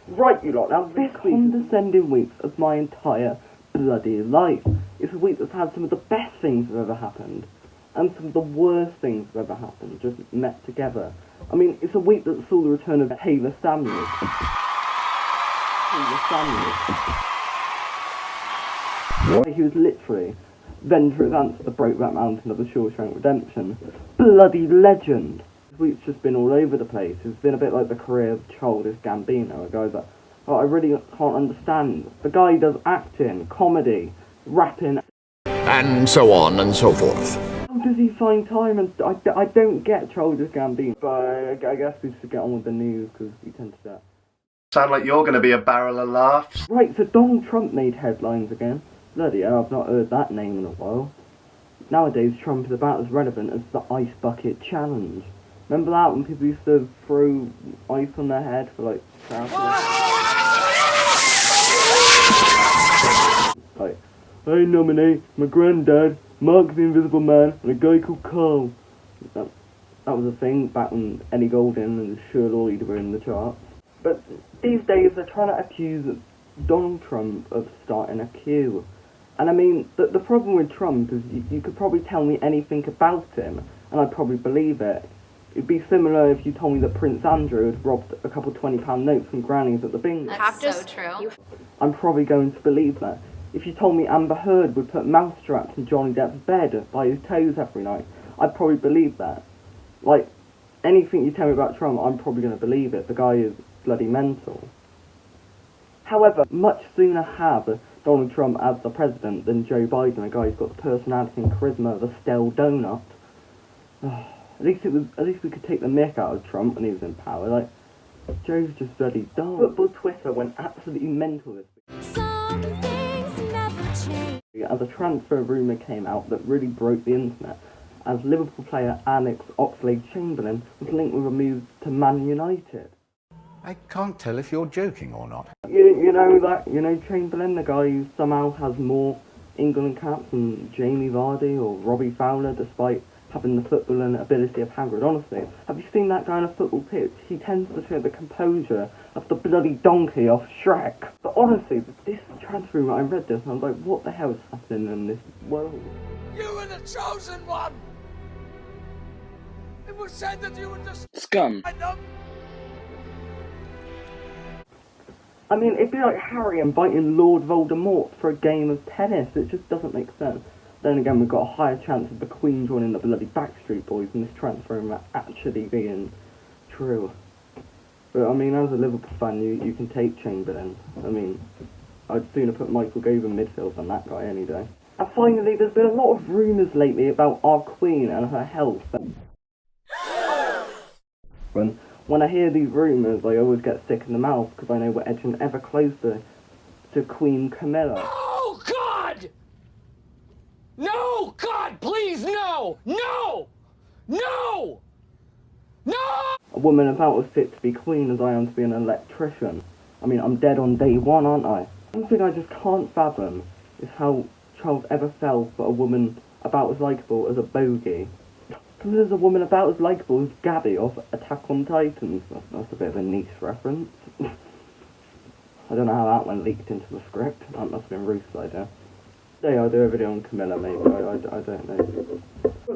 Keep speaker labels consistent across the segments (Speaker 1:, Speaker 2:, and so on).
Speaker 1: Right, you lot, now this condescending week of my entire bloody life. It's a week that's had some of the best things that have ever happened, and some of the worst things that have ever happened, just met together. I mean, it's a week that saw the return of Taylor Samuels. He was literally Venture Advance the Brokeback Mountain of the Shawshank Redemption. Bloody legend! This week's just been all over the place. It's been a bit like the career of Childish Gambino, a guy that I really can't understand. The guy does acting, comedy, rapping,
Speaker 2: and so on and so forth.
Speaker 1: How does he find time? And I don't get Childish Gambino, but I guess we should get on with the news because we tend to do that.
Speaker 3: Sound like you're going to be a barrel of laughs.
Speaker 1: Right, so Donald Trump made headlines again. Bloody hell, I've not heard that name in a while. Nowadays, Trump is about as relevant as the Ice Bucket Challenge. Remember that, when people used to throw ice on their head for, like, like, I nominate my granddad, Mark the Invisible Man, and a guy called Carl. That was a thing back when Ellie Goulding and Cher Lloyd were in the charts. But these days, they're trying to accuse Donald Trump of starting a coup. And I mean, the problem with Trump is you could probably tell me anything about him, and I'd probably believe it. It'd be similar if you told me that Prince Andrew had robbed a couple £20 notes from grannies at the bingo.
Speaker 4: That's so true.
Speaker 1: I'm probably going to believe that. If you told me Amber Heard would put mousetraps in Johnny Depp's bed by his toes every night, I'd probably believe that. Like, anything you tell me about Trump, I'm probably going to believe it. The guy is bloody mental. However, much sooner have Donald Trump as the president than Joe Biden, a guy who's got the personality and charisma of a stale donut. At least we could take the mick out of Trump when he was in power. Like, Joe's just bloody dumb. Football Twitter went absolutely mental this week.
Speaker 5: Some things never change.
Speaker 1: As a transfer rumour came out that really broke the internet, as Liverpool player Alex Oxlade-Chamberlain was linked with a move to Man United.
Speaker 2: I can't tell if you're joking or not.
Speaker 1: You know Chamberlain, the guy who somehow has more England caps than Jamie Vardy or Robbie Fowler, despite having the footballing ability of Hagrid. Honestly, have you seen that guy on a football pitch? He tends to show the composure of the bloody donkey off Shrek. But honestly, this transfer room, I read this and I was like, what the hell is happening in this world?
Speaker 6: You were the chosen one! It was said that you were just
Speaker 7: scum.
Speaker 1: I mean, it'd be like Harry inviting Lord Voldemort for a game of tennis. It just doesn't make sense. Then again, we've got a higher chance of the Queen joining the bloody Backstreet Boys and this transfer room actually being true. But I mean, as a Liverpool fan, you can take Chamberlain. I mean, I'd sooner put Michael Gove in midfield than that guy any day. And finally, there's been a lot of rumours lately about our Queen and her health. When I hear these rumours, I always get sick in the mouth because I know we're edging ever closer to Queen Camilla.
Speaker 6: Oh, God! No! God, please, no! No! No! No!
Speaker 1: A woman about as fit to be queen as I am to be an electrician. I mean, I'm dead on day one, aren't I? One thing I just can't fathom is how Charles ever fell for a woman about as likeable as a bogey. There's a woman about as likeable as Gabby off Attack on Titans. That's a bit of a niche reference. I don't know how that one leaked into the script. That must have been Ruth's idea. Today I'll do a video on Camilla, maybe. I don't know.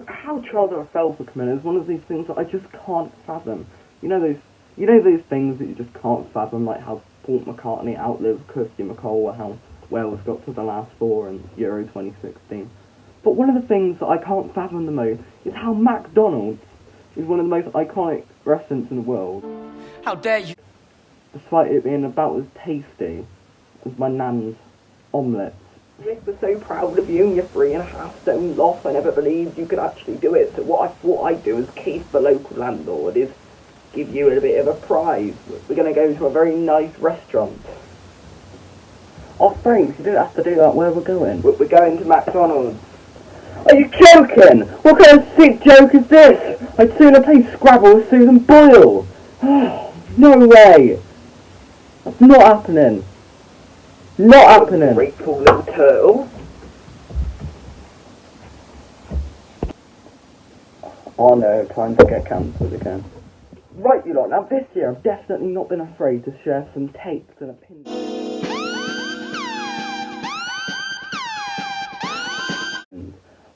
Speaker 1: How Charles ever fell for Camilla is one of these things that I just can't fathom. You know those things that you just can't fathom, like how Paul McCartney outlived Kirsty MacColl, or how Wales got to the last four in Euro 2016. But one of the things that I can't fathom the most is how McDonald's is one of the most iconic restaurants in the world.
Speaker 6: How dare you!
Speaker 1: Despite it being about as tasty as my nan's omelettes. Nick, we're so proud of you and your 3.5 stone loft. I never believed you could actually do it. So what I thought I'd do as Keith, the local landlord, is give you a bit of a prize. We're going to go to a very nice restaurant. Oh, thanks. You don't have to do that where we're going. We're going to McDonald's. Are you joking? What kind of sick joke is this? I'd sooner play Scrabble with Susan Boyle. No way. That's not happening. Not happening. Grateful little turtle. Oh no, time to get cancelled again. Right, you lot, now this year I've definitely not been afraid to share some takes and opinions.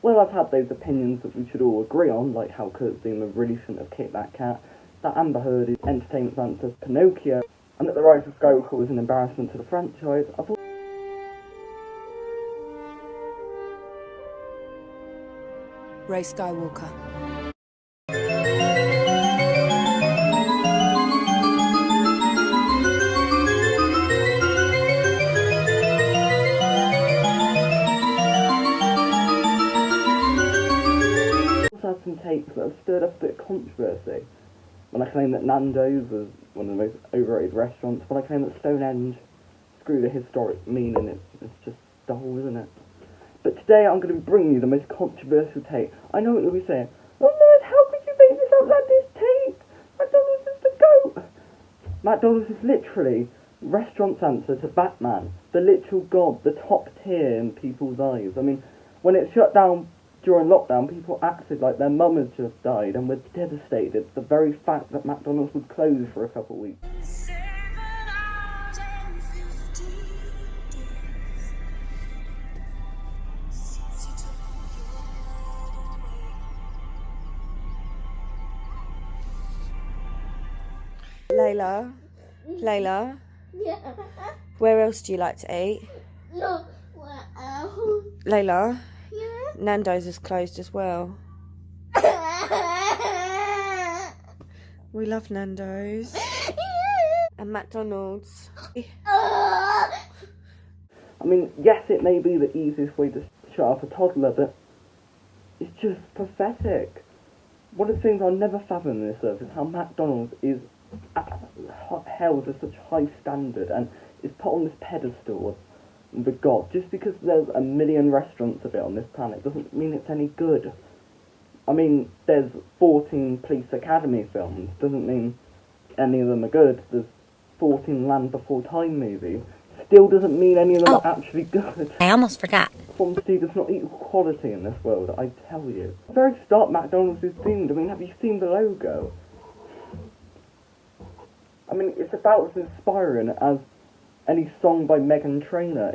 Speaker 1: Well, I've had those opinions that we should all agree on, like how Kurt Zuma really shouldn't have kicked that cat, that Amber Heard is entertainment answers Pinocchio, and that the rise of Skywalker was an embarrassment to the franchise. I thought
Speaker 4: Ray Skywalker.
Speaker 1: had some takes that have stirred up a bit of controversy. When I claim that Nando's was one of the most overrated restaurants, when I claim that Stonehenge, screw the historic meaning, it's just dull, isn't it? But today I'm going to be bringing you the most controversial take. I know what you'll be saying. Oh no, how could you make this outlandish take? McDonald's is the GOAT! McDonald's is literally restaurant's answer to Batman, the literal god, the top tier in people's eyes. I mean, when it shut down during lockdown, people acted like their mum had just died and were devastated. The very fact that McDonald's would close for a couple of weeks.
Speaker 4: Layla,
Speaker 7: Yeah.
Speaker 4: where else do you like to eat?
Speaker 7: No. Wow.
Speaker 4: Layla,
Speaker 7: Yeah.
Speaker 4: Nando's is closed as well. We love Nando's. And McDonald's.
Speaker 1: I mean, yes, it may be the easiest way to shut up a toddler, but it's just pathetic. One of the things I'll never fathom in this earth is how McDonald's is held to such high standard and is put on this pedestal of the god. Just because there's a million restaurants of it on this planet doesn't mean it's any good. I mean, there's 14 Police Academy films, doesn't mean any of them are good. There's 14 Land Before Time movies, still doesn't mean any of them are actually good.
Speaker 8: I almost forgot.
Speaker 1: Quantity does not equal quality in this world, I tell you. The very start McDonald's is themed. I mean, have you seen the logo? I mean, it's about as inspiring as any song by Meghan Trainor.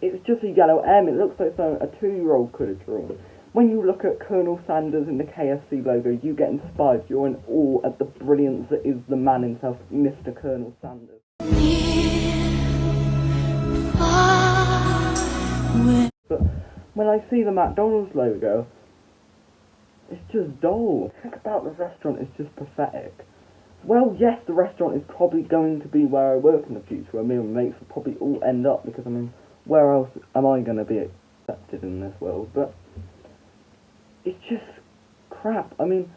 Speaker 1: It's just a yellow M. It looks like something a 2-year-old could have drawn. When you look at Colonel Sanders in the KFC logo, you get inspired. You're in awe at the brilliance that is the man himself, Mr. Colonel Sanders. But when I see the McDonald's logo, it's just dull. Think about the restaurant, it's just pathetic. Well, yes, the restaurant is probably going to be where I work in the future, where me and my mates will probably all end up, because, I mean, where else am I going to be accepted in this world? But it's just crap. I mean,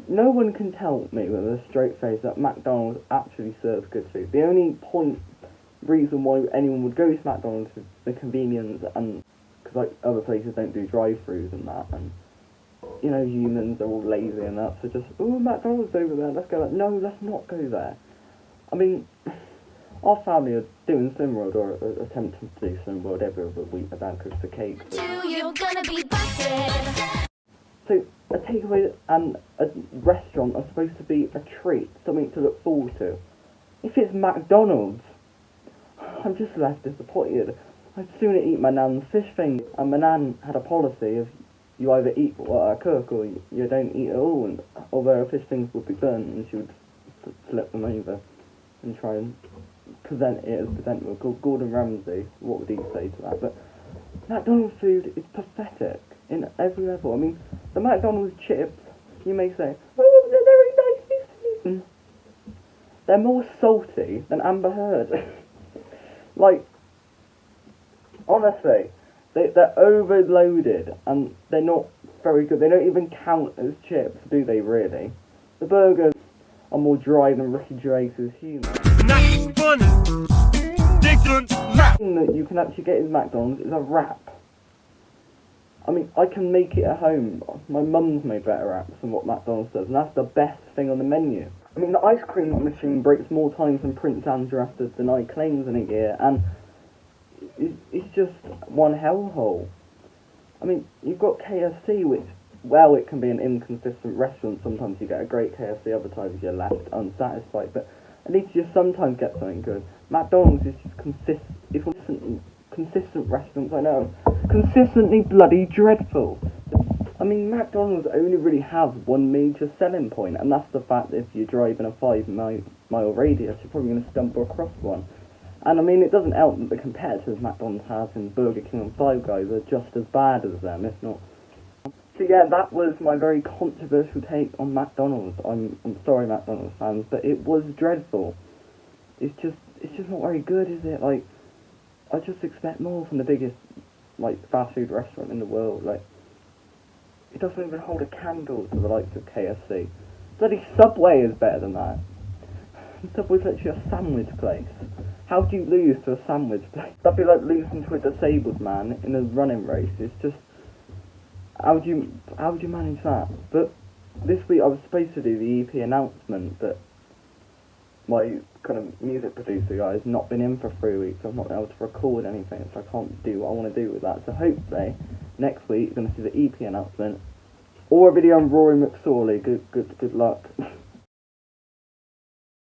Speaker 1: no one can tell me with a straight face that McDonald's actually serves good food. The only reason why anyone would go to McDonald's is the convenience, and because like other places don't do drive-thrus and that, and you know, humans are all lazy and that, so just, oh, McDonald's over there, let's go there. No, let's not go there. I mean, our family are doing SimWorld, or attempting to do SimWorld every other week. My dad cooks the cake.
Speaker 5: You're gonna be busted.
Speaker 1: So, a takeaway and a restaurant are supposed to be a treat, something to look forward to. If it's McDonald's, I'm just left disappointed. I'd sooner eat my nan's fish fingers, and my nan had a policy of you either eat what I cook or you don't eat at all, and although her fish fingers would be burnt, and she would flip them over and try and present it as presentable. Gordon Ramsay, what would he say to that? But McDonald's food is pathetic in every level. I mean, the McDonald's chips, you may say, oh, they're very nicely seasoned. They're more salty than Amber Heard. Like, honestly, they're overloaded and they're not very good. They don't even count as chips, do they really? The burgers are more dry than Ricky Gervais's humour. The thing that you can actually get in McDonald's is a wrap. I mean, I can make it at home. My mum's made better wraps than what McDonald's does, and that's the best thing on the menu. I mean, the ice cream machine breaks more times than Prince Andrew has to deny claims in a year, and it's just one hellhole. I mean, you've got KFC, which well, it can be an inconsistent restaurant. Sometimes you get a great KFC, other times you're left unsatisfied. But at least you sometimes get something good. McDonald's is just consistent restaurants, I know. Consistently bloody dreadful. I mean, McDonald's only really has one major selling point, and that's the fact that if you drive in a 5-mile radius, you're probably going to stumble across one. And I mean, it doesn't help that the competitors McDonald's has in Burger King and Five Guys are just as bad as them, if not. So yeah, that was my very controversial take on McDonald's. I'm sorry, McDonald's fans, but it was dreadful. It's just not very good, is it? Like, I just expect more from the biggest, like, fast food restaurant in the world. Like, it doesn't even hold a candle to the likes of KFC. Bloody Subway is better than that. Subway's literally a sandwich place. How do you lose to a sandwich place? That'd be like losing to a disabled man in a running race. It's just, how would you manage that? But this week I was supposed to do the EP announcement, but my kind of music producer guy's not been in for 3 weeks. I've not been able to record anything, so I can't do what I want to do with that. So hopefully next week you're going to see the EP announcement or a video on Rory McSorley. Good luck.